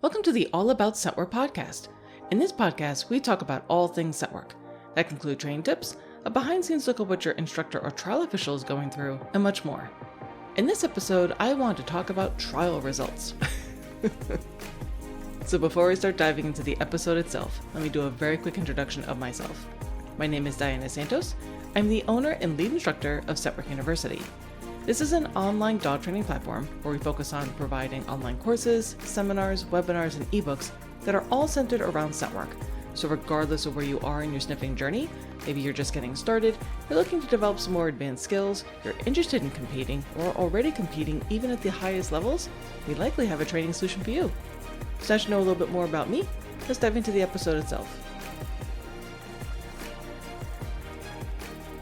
Welcome to the All About Set Work podcast. In this podcast, we talk about all things set work. That can include training tips, a behind-the-scenes look at what your instructor or trial official is going through, and much more. In this episode, I want to talk about trial results. So before we start diving into the episode itself, let me do a very quick introduction of myself. My name is Diana Santos. I'm the owner and lead instructor of Set Work University. This is an online dog training platform where we focus on providing online courses, seminars, webinars, and ebooks that are all centered around set work. So regardless of where you are in your sniffing journey, maybe you're just getting started, you're looking to develop some more advanced skills, you're interested in competing, or already competing even at the highest levels, we likely have a training solution for you. So now to know a little bit more about me, let's dive into the episode itself.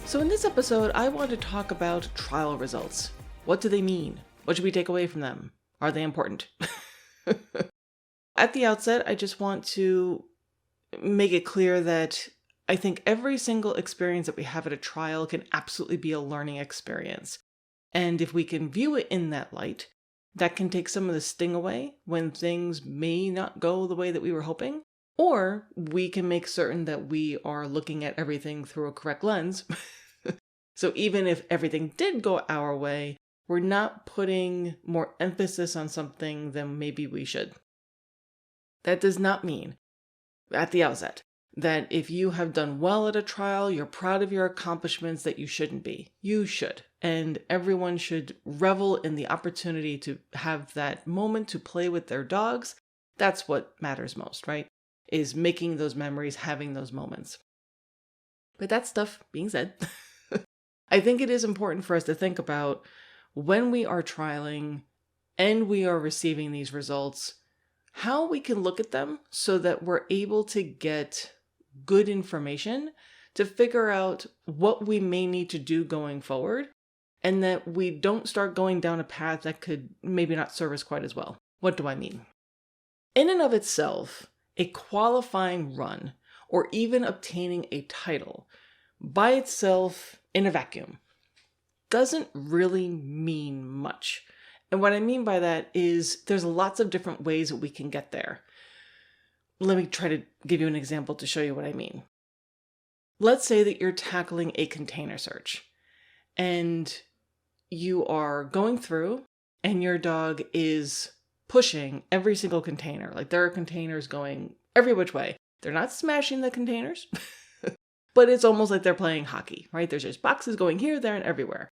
So in this episode, I want to talk about trial results. What do they mean? What should we take away from them? Are they important? At the outset, I just want to make it clear that I think every single experience that we have at a trial can absolutely be a learning experience. And if we can view it in that light, that can take some of the sting away when things may not go the way that we were hoping. Or we can make certain that we are looking at everything through a correct lens. So even if everything did go our way, we're not putting more emphasis on something than maybe we should. That does not mean, at the outset, that if you have done well at a trial, you're proud of your accomplishments, that you shouldn't be. You should. And everyone should revel in the opportunity to have that moment to play with their dogs. That's what matters most, right? Is making those memories, having those moments. But that stuff being said, I think it is important for us to think about when we are trialing and we are receiving these results, how we can look at them so that we're able to get good information to figure out what we may need to do going forward, and that we don't start going down a path that could maybe not serve us quite as well. What do I mean? In and of itself, a qualifying run, or even obtaining a title, by itself in a vacuum, doesn't really mean much. And what I mean by that is there's lots of different ways that we can get there. Let me try to give you an example to show you what I mean. Let's say that you're tackling a container search and you are going through and your dog is pushing every single container. Like there are containers going every which way. They're not smashing the containers, but it's almost like they're playing hockey, right? There's just boxes going here, there, and everywhere.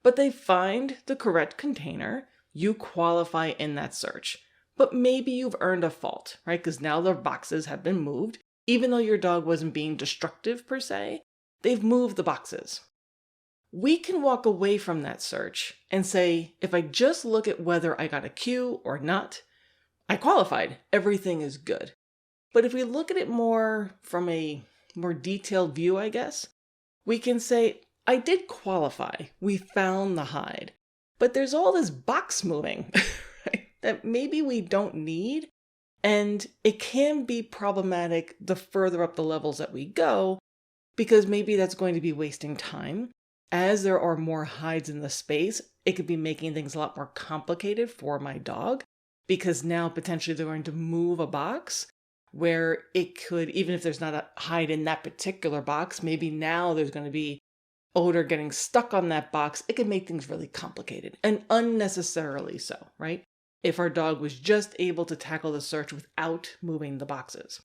But they find the correct container. You qualify in that search. But maybe you've earned a fault, right? Because now the boxes have been moved. Even though your dog wasn't being destructive per se, they've moved the boxes. We can walk away from that search and say, if I just look at whether I got a cue or not, I qualified. Everything is good. But if we look at it more from a more detailed view, I guess, we can say, I did qualify. We found the hide. But there's all this box moving right, that maybe we don't need. And it can be problematic the further up the levels that we go, because maybe that's going to be wasting time. As there are more hides in the space, it could be making things a lot more complicated for my dog, because now potentially they're going to move a box where it could, even if there's not a hide in that particular box, maybe now there's going to be odor getting stuck on that box. It could make things really complicated and unnecessarily so, right? If our dog was just able to tackle the search without moving the boxes.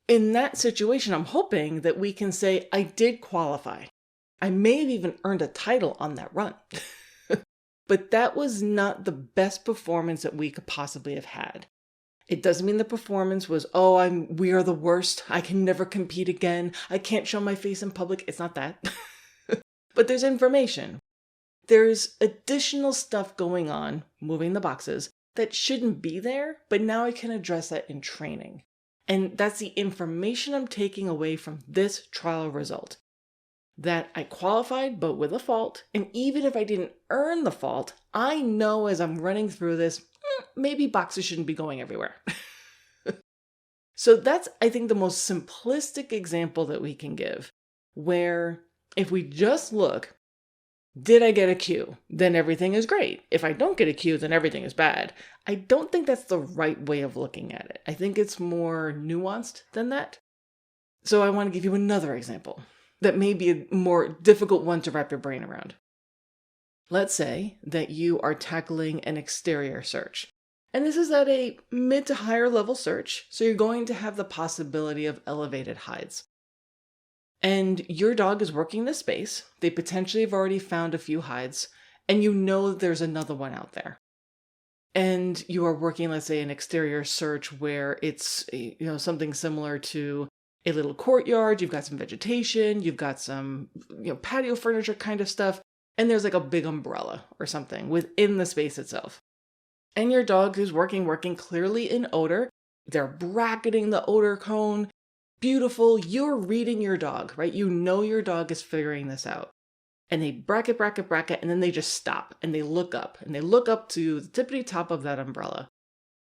In that situation, I'm hoping that we can say, I did qualify. I may have even earned a title on that run. But that was not the best performance that we could possibly have had. It doesn't mean the performance was, we are the worst. I can never compete again. I can't show my face in public. It's not that. But there's information. There's additional stuff going on, moving the boxes, that shouldn't be there, but now I can address that in training. And that's the information I'm taking away from this trial result. That I qualified, but with a fault. And even if I didn't earn the fault, I know as I'm running through this, maybe boxes shouldn't be going everywhere. So that's, I think, the most simplistic example that we can give, where if we just look Did I get a cue? Then everything is great. If I don't get a cue, then everything is bad. I don't think that's the right way of looking at it. I think it's more nuanced than that. So I want to give you another example that may be a more difficult one to wrap your brain around. Let's say that you are tackling an exterior search. And this is at a mid to higher level search, so you're going to have the possibility of elevated hides. And your dog is working the space. They potentially have already found a few hides, and you know that there's another one out there. And you are working, let's say, an exterior search where it's something similar to a little courtyard. You've got some vegetation, you've got some patio furniture kind of stuff, and there's like a big umbrella or something within the space itself. And your dog is working clearly in odor. They're bracketing the odor cone. Beautiful. You're reading your dog, right? You know your dog is figuring this out. And they bracket, and then they just stop and they look up. And they look up to the tippity top of that umbrella.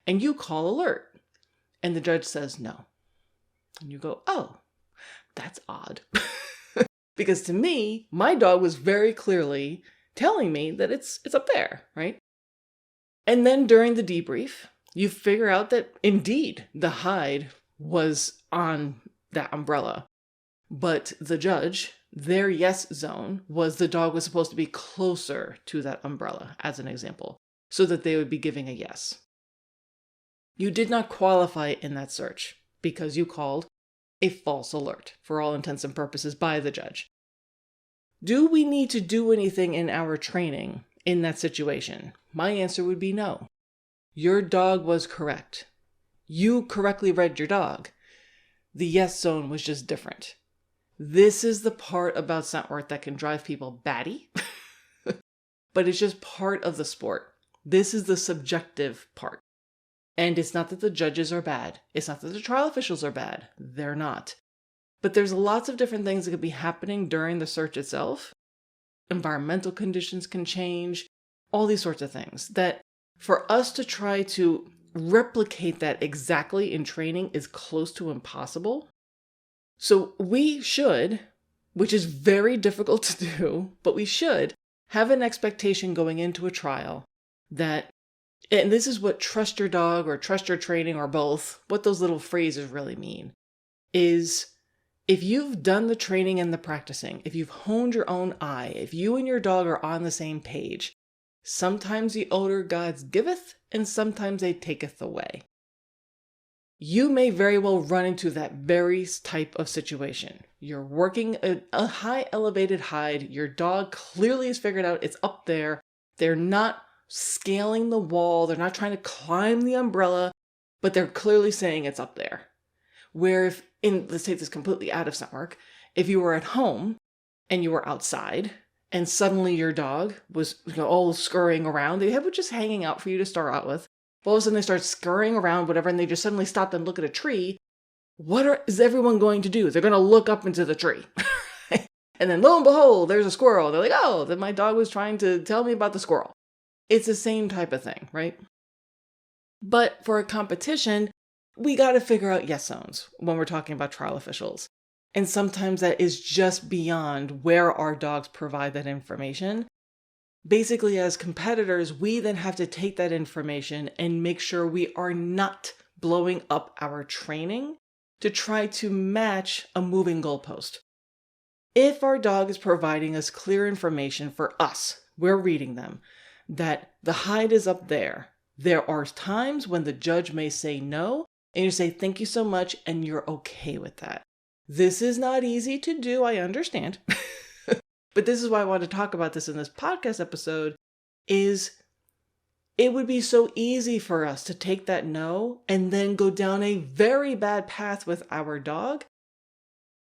And you call alert. And the judge says no. And you go, oh, that's odd. Because to me, my dog was very clearly telling me that it's up there, right? And then during the debrief, you figure out that indeed the hide was on that umbrella. But the judge, their yes zone was the dog was supposed to be closer to that umbrella, as an example, so that they would be giving a yes. You did not qualify in that search because you called a false alert, for all intents and purposes, by the judge. Do we need to do anything in our training in that situation? My answer would be no. Your dog was correct. You correctly read your dog. The yes zone was just different. This is the part about scent work that can drive people batty, but it's just part of the sport. This is the subjective part. And it's not that the judges are bad. It's not that the trial officials are bad. They're not. But there's lots of different things that could be happening during the search itself. Environmental conditions can change, all these sorts of things that for us to try to replicate that exactly in training is close to impossible. So we should, which is very difficult to do, but we should have an expectation going into a trial that, and this is what trust your dog or trust your training or both, what those little phrases really mean, is if you've done the training and the practicing, if you've honed your own eye, if you and your dog are on the same page, sometimes the odor gods giveth and sometimes they taketh away. You may very well run into that very type of situation. You're working a high elevated hide. Your dog clearly has figured out it's up there. They're not scaling the wall. They're not trying to climb the umbrella, but they're clearly saying it's up there. Where if, let's take this completely out of scent work, if you were at home and you were outside and suddenly your dog was all scurrying around, they were just hanging out for you to start out with. All of a sudden they start scurrying around, whatever, and they just suddenly stop and look at a tree. Is everyone going to do? They're going to look up into the tree. And then lo and behold, there's a squirrel. They're like, oh, then my dog was trying to tell me about the squirrel. It's the same type of thing, right? But for a competition, we got to figure out yes zones when we're talking about trial officials. And sometimes that is just beyond where our dogs provide that information. Basically, as competitors, we then have to take that information and make sure we are not blowing up our training to try to match a moving goalpost. If our dog is providing us clear information for us, we're reading them, that the hide is up there. There are times when the judge may say no, and you say, thank you so much, and you're okay with that. This is not easy to do, I understand. But this is why I want to talk about this in this podcast episode, is it would be so easy for us to take that no and then go down a very bad path with our dog,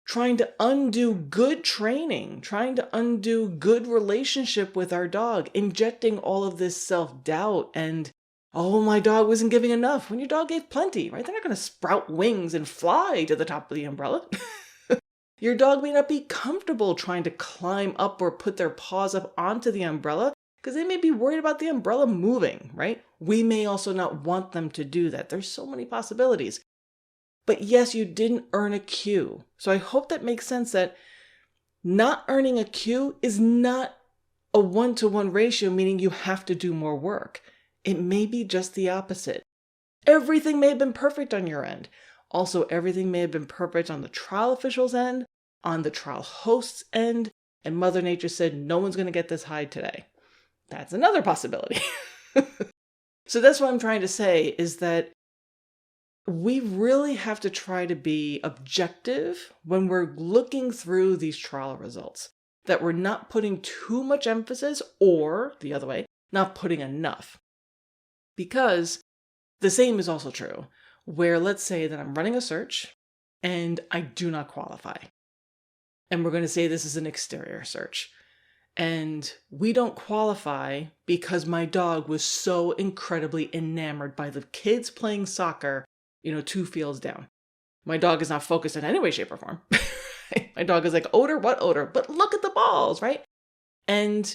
trying to undo good training, trying to undo good relationship with our dog, injecting all of this self-doubt and, oh, my dog wasn't giving enough, when your dog gave plenty, right? They're not going to sprout wings and fly to the top of the umbrella. Your dog may not be comfortable trying to climb up or put their paws up onto the umbrella because they may be worried about the umbrella moving, right? We may also not want them to do that. There's so many possibilities. But yes, you didn't earn a cue. So I hope that makes sense that not earning a cue is not a 1-to-1 ratio, meaning you have to do more work. It may be just the opposite. Everything may have been perfect on your end. Also, everything may have been perfect on the trial official's end, on the trial host's end, and Mother Nature said, no one's going to get this hide today. That's another possibility. So that's what I'm trying to say, is that we really have to try to be objective when we're looking through these trial results, that we're not putting too much emphasis, or the other way, not putting enough. Because the same is also true, where let's say that I'm running a search and I do not qualify. And we're going to say this is an exterior search. And we don't qualify because my dog was so incredibly enamored by the kids playing soccer, 2 fields down. My dog is not focused in any way, shape, or form. My dog is like, odor? What odor? But look at the balls, right? And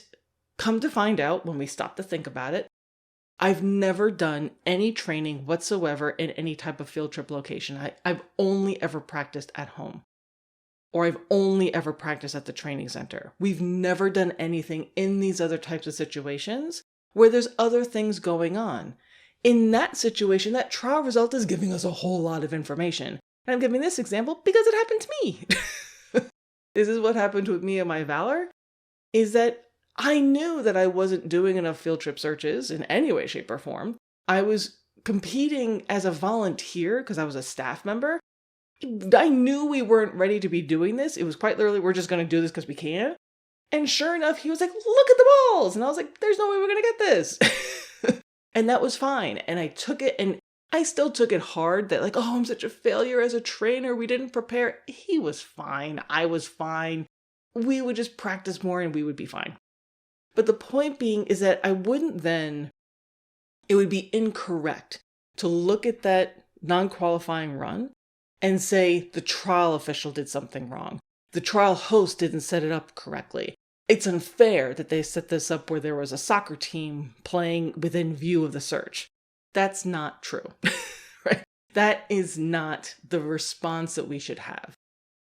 come to find out, when we stop to think about it, I've never done any training whatsoever in any type of field trip location. I've only ever practiced at home. Or I've only ever practiced at the training center. We've never done anything in these other types of situations where there's other things going on. In that situation, that trial result is giving us a whole lot of information. And I'm giving this example because it happened to me. This is what happened with me and my Valor, is that I knew that I wasn't doing enough field trip searches in any way, shape, or form. I was competing as a volunteer because I was a staff member. I knew we weren't ready to be doing this. It was quite literally, we're just going to do this because we can. And sure enough, he was like, look at the balls. And I was like, there's no way we're going to get this. And that was fine. And I took it, and I still took it hard that like, oh, I'm such a failure as a trainer. We didn't prepare. He was fine. I was fine. We would just practice more and we would be fine. But the point being is that it would be incorrect to look at that non-qualifying run and say the trial official did something wrong. The trial host didn't set it up correctly. It's unfair that they set this up where there was a soccer team playing within view of the search. That's not true, right? That is not the response that we should have.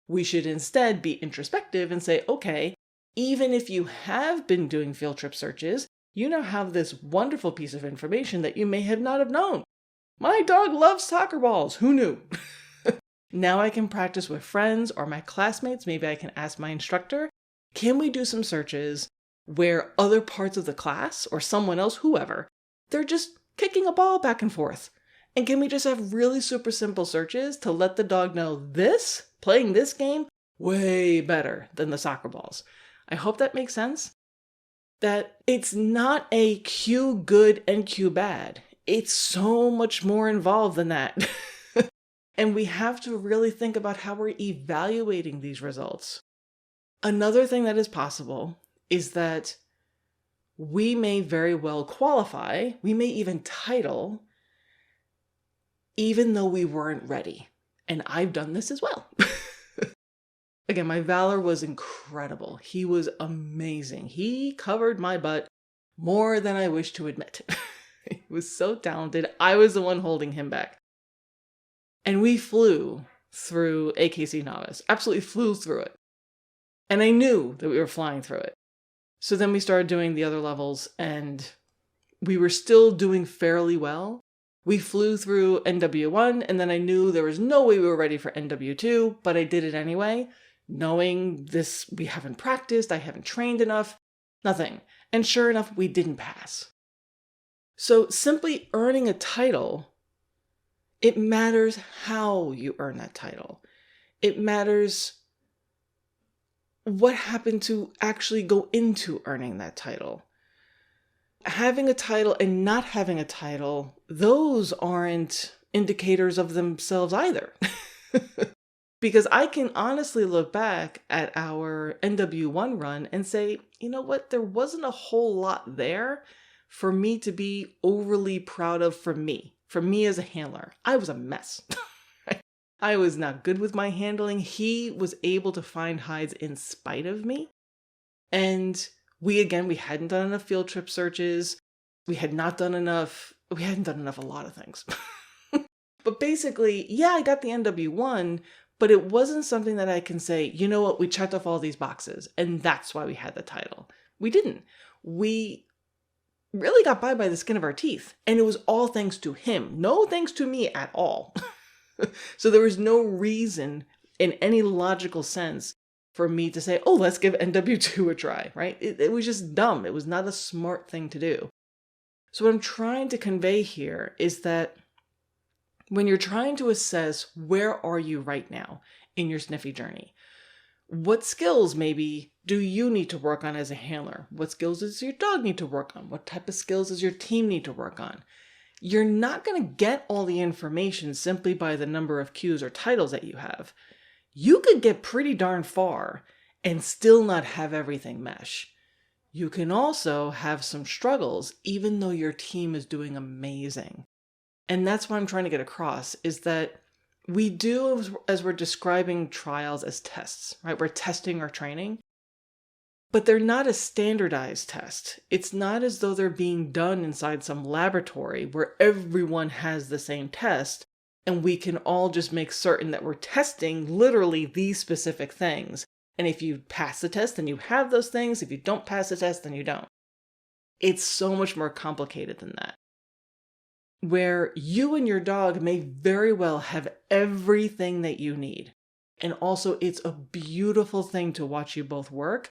We should instead be introspective and say, okay, even if you have been doing field trip searches, you now have this wonderful piece of information that you may have not have known. My dog loves soccer balls. Who knew? Now I can practice with friends or my classmates. Maybe I can ask my instructor, can we do some searches where other parts of the class or someone else, whoever, they're just kicking a ball back and forth? And can we just have really super simple searches to let the dog know playing this game, way better than the soccer balls? I hope that makes sense. That it's not a Q good and Q bad. It's so much more involved than that. And we have to really think about how we're evaluating these results. Another thing that is possible is that we may very well qualify, we may even title, even though we weren't ready. And I've done this as well. Again, my Valor was incredible. He was amazing. He covered my butt more than I wish to admit. He was so talented. I was the one holding him back. And we flew through AKC Novice, absolutely flew through it. And I knew that we were flying through it. So then we started doing the other levels and we were still doing fairly well. We flew through NW1 and then I knew there was no way we were ready for NW2, but I did it anyway, knowing this, we haven't practiced, I haven't trained enough, nothing. And sure enough, we didn't pass. So simply earning a title, it matters how you earn that title. It matters what happened to actually go into earning that title. Having a title and not having a title, those aren't indicators of themselves either. Because I can honestly look back at our NW1 run and say, you know what, there wasn't a whole lot there for me to be overly proud of for me as a handler. I was a mess. I was not good with my handling. He was able to find hides in spite of me. And we hadn't done enough field trip searches. We hadn't done enough a lot of things. But basically, yeah, I got the NW1, but it wasn't something that I can say, you know what, we checked off all these boxes, and that's why we had the title. We didn't. We really got by the skin of our teeth. And it was all thanks to him. No thanks to me at all. So there was no reason in any logical sense for me to say, oh, let's give NW2 a try, right? It was just dumb. It was not a smart thing to do. So what I'm trying to convey here is that when you're trying to assess where are you right now in your sniffy journey, what skills maybe do you need to work on as a handler? What skills does your dog need to work on? What type of skills does your team need to work on? You're not going to get all the information simply by the number of cues or titles that you have. You could get pretty darn far and still not have everything mesh. You can also have some struggles even though your team is doing amazing. And that's what I'm trying to get across, is that we do, as we're describing trials, as tests, right? We're testing our training, but they're not a standardized test. It's not as though they're being done inside some laboratory where everyone has the same test and we can all just make certain that we're testing literally these specific things. And if you pass the test, then you have those things. If you don't pass the test, then you don't. It's so much more complicated than that, where you and your dog may very well have everything that you need. And also, it's a beautiful thing to watch you both work,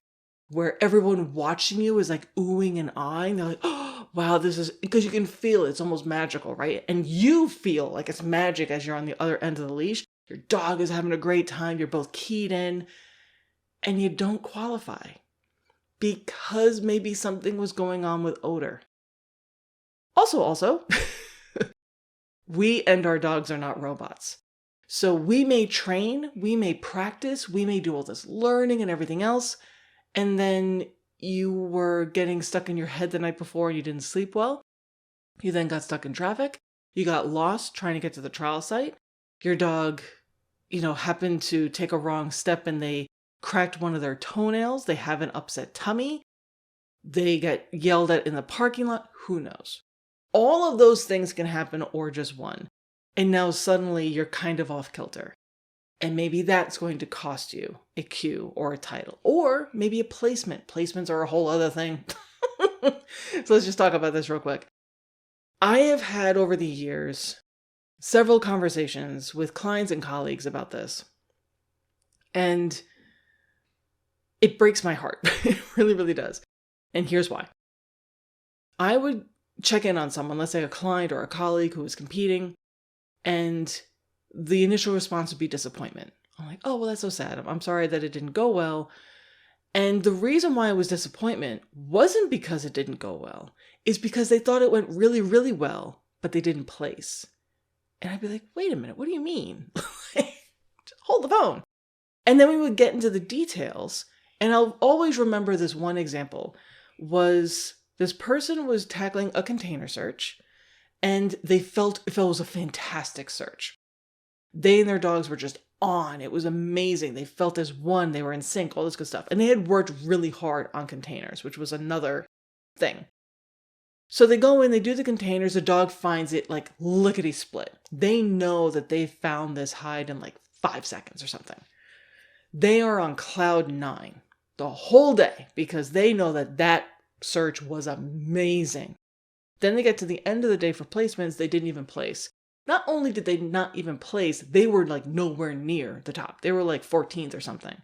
where everyone watching you is like oohing and eyeing. They're like, oh, wow, this is, because you can feel it. It's almost magical, right? And you feel like it's magic as you're on the other end of the leash. Your dog is having a great time. You're both keyed in, and you don't qualify because maybe something was going on with odor. Also, we and our dogs are not robots. So we may train, we may practice, we may do all this learning and everything else, and then you were getting stuck in your head the night before and you didn't sleep well. You then got stuck in traffic. You got lost trying to get to the trial site. Your dog, happened to take a wrong step and they cracked one of their toenails. They have an upset tummy. They get yelled at in the parking lot. Who knows? All of those things can happen, or just one. And now suddenly you're kind of off kilter. And maybe that's going to cost you a cue or a title, or maybe a placement. Placements are a whole other thing. So let's just talk about this real quick. I have had over the years several conversations with clients and colleagues about this. And it breaks my heart. It really, really does. And here's why. I would check in on someone, let's say a client or a colleague who was competing, and the initial response would be disappointment. I'm like, oh, well, that's so sad. I'm sorry that it didn't go well. And the reason why it was disappointment wasn't because it didn't go well. It's because they thought it went really, really well, but they didn't place. And I'd be like, wait a minute, what do you mean? Hold the phone. And then we would get into the details. And I'll always remember this one example was this person was tackling a container search, and they felt it was a fantastic search. They and their dogs were just on. It was amazing. They felt as one. They were in sync, all this good stuff. And they had worked really hard on containers, which was another thing. So they go in, they do the containers. The dog finds it like lickety split. They know that they found this hide in like 5 seconds or something. They are on cloud 9 the whole day because they know that search was amazing. Then they get to the end of the day for placements. They didn't even place. Not only did they not even place, they were like nowhere near the top. They were like 14th or something.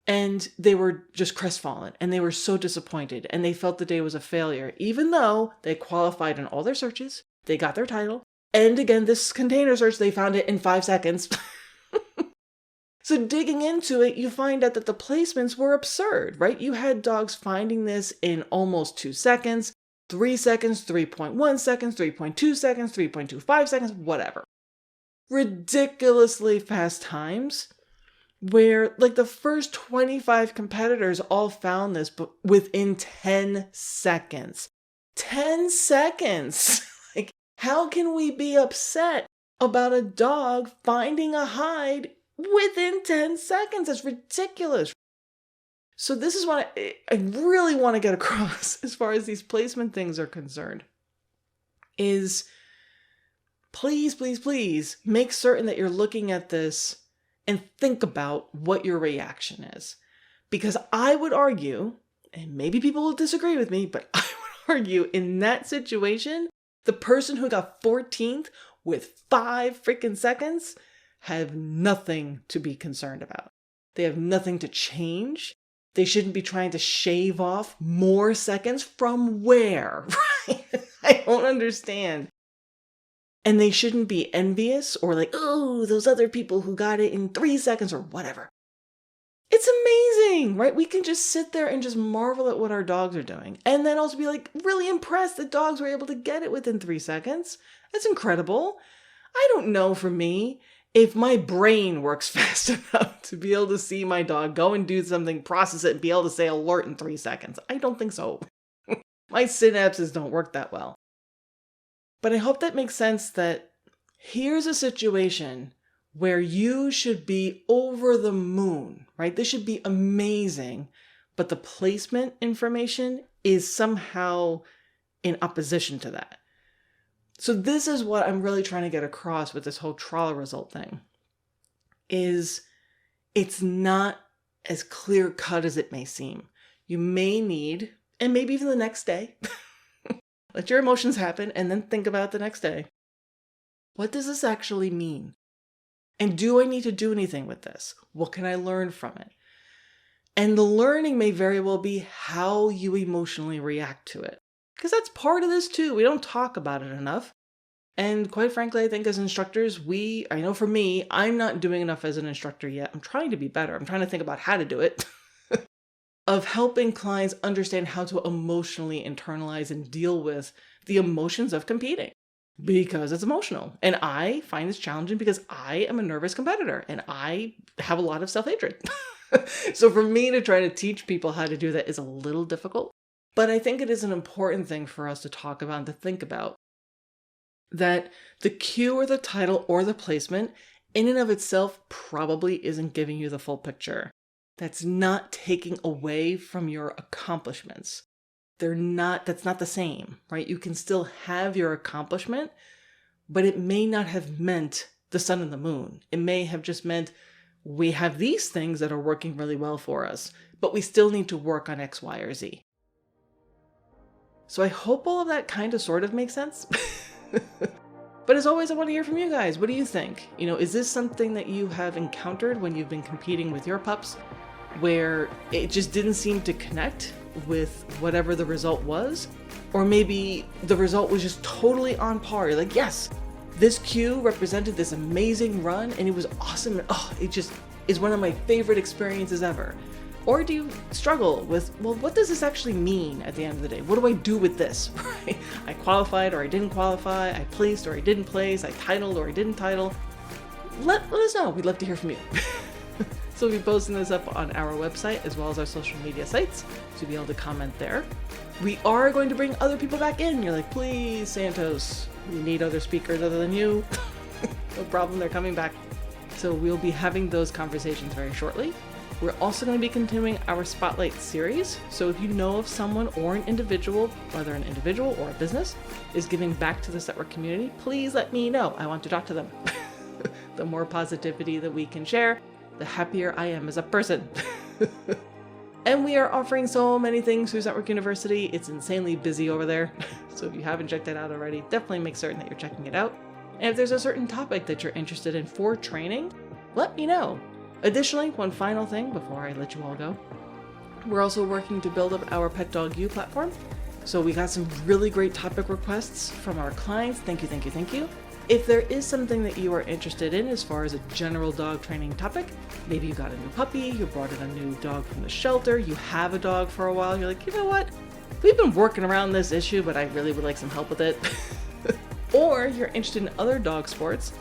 And they were just crestfallen and they were so disappointed and they felt the day was a failure, even though they qualified in all their searches. They got their title. And again, this container search, they found it in 5 seconds. So digging into it, you find out that the placements were absurd, right? You had dogs finding this in almost 2 seconds, 3 seconds, 3.1 seconds, 3.2 seconds, 3.25 seconds, whatever. Ridiculously fast times where like the first 25 competitors all found this but within 10 seconds. 10 seconds! Like, how can we be upset about a dog finding a hide within 10 seconds? That's ridiculous. So this is what I really want to get across as far as these placement things are concerned, is please, please, please make certain that you're looking at this and think about what your reaction is. Because I would argue, and maybe people will disagree with me, but I would argue in that situation, the person who got 14th with 5 freaking seconds have nothing to be concerned about. They have nothing to change. They shouldn't be trying to shave off more seconds from where, right? I don't understand. And they shouldn't be envious or like, oh, those other people who got it in 3 seconds or whatever. It's amazing, right? We can just sit there and just marvel at what our dogs are doing. And then also be like really impressed that dogs were able to get it within 3 seconds. That's incredible. I don't know for me if my brain works fast enough to be able to see my dog go and do something, process it, and be able to say alert in 3 seconds. I don't think so. My synapses don't work that well. But I hope that makes sense that here's a situation where you should be over the moon, right? This should be amazing, but the placement information is somehow in opposition to that. So this is what I'm really trying to get across with this whole trial result thing, is it's not as clear cut as it may seem. You may need, and maybe even the next day, let your emotions happen and then think about it the next day. What does this actually mean? And do I need to do anything with this? What can I learn from it? And the learning may very well be how you emotionally react to it. Because that's part of this too. We don't talk about it enough. And quite frankly, I think as instructors, I know for me, I'm not doing enough as an instructor yet. I'm trying to be better. I'm trying to think about how to do it. Of helping clients understand how to emotionally internalize and deal with the emotions of competing. Because it's emotional. And I find this challenging because I am a nervous competitor and I have a lot of self-hatred. So for me to try to teach people how to do that is a little difficult. But I think it is an important thing for us to talk about and to think about. That the cue or the title or the placement in and of itself probably isn't giving you the full picture. That's not taking away from your accomplishments. That's not the same, right? You can still have your accomplishment, but it may not have meant the sun and the moon. It may have just meant we have these things that are working really well for us, but we still need to work on X, Y, or Z. So I hope all of that kind of sort of makes sense. But as always, I want to hear from you guys. What do you think? Is this something that you have encountered when you've been competing with your pups, where it just didn't seem to connect with whatever the result was? Or maybe the result was just totally on par. You're like, yes, this cue represented this amazing run and it was awesome. And it just is one of my favorite experiences ever. Or do you struggle with, well, what does this actually mean at the end of the day? What do I do with this? Right? I qualified or I didn't qualify. I placed or I didn't place. I titled or I didn't title. Let us know. We'd love to hear from you. So we'll be posting this up on our website as well as our social media sites, so you'll be able to comment there. We are going to bring other people back in. You're like, please, Santos, we need other speakers other than you. No problem, they're coming back. So we'll be having those conversations very shortly. We're also going to be continuing our Spotlight series. So if you know of someone or an individual, whether an individual or a business, is giving back to the Set Work community, please let me know. I want to talk to them. The more positivity that we can share, the happier I am as a person. And we are offering so many things through Set Work University. It's insanely busy over there. So if you haven't checked that out already, definitely make certain that you're checking it out. And if there's a certain topic that you're interested in for training, let me know. Additionally, one final thing before I let you all go. We're also working to build up our Pet Dog U platform. So we got some really great topic requests from our clients. Thank you, thank you, thank you. If there is something that you are interested in as far as a general dog training topic, maybe you got a new puppy, you brought in a new dog from the shelter, you have a dog for a while, you're like, you know what? We've been working around this issue, but I really would like some help with it. Or you're interested in other dog sports,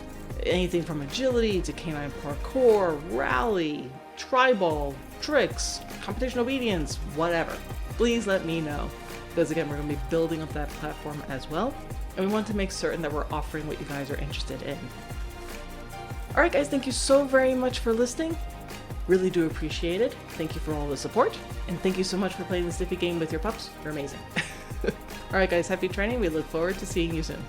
anything from agility to canine parkour, rally, tri-ball, tricks, competition obedience, whatever. Please let me know. Because again, we're going to be building up that platform as well. And we want to make certain that we're offering what you guys are interested in. All right, guys, thank you so very much for listening. Really do appreciate it. Thank you for all the support. And thank you so much for playing the Sniffy game with your pups. You're amazing. All right, guys, happy training. We look forward to seeing you soon.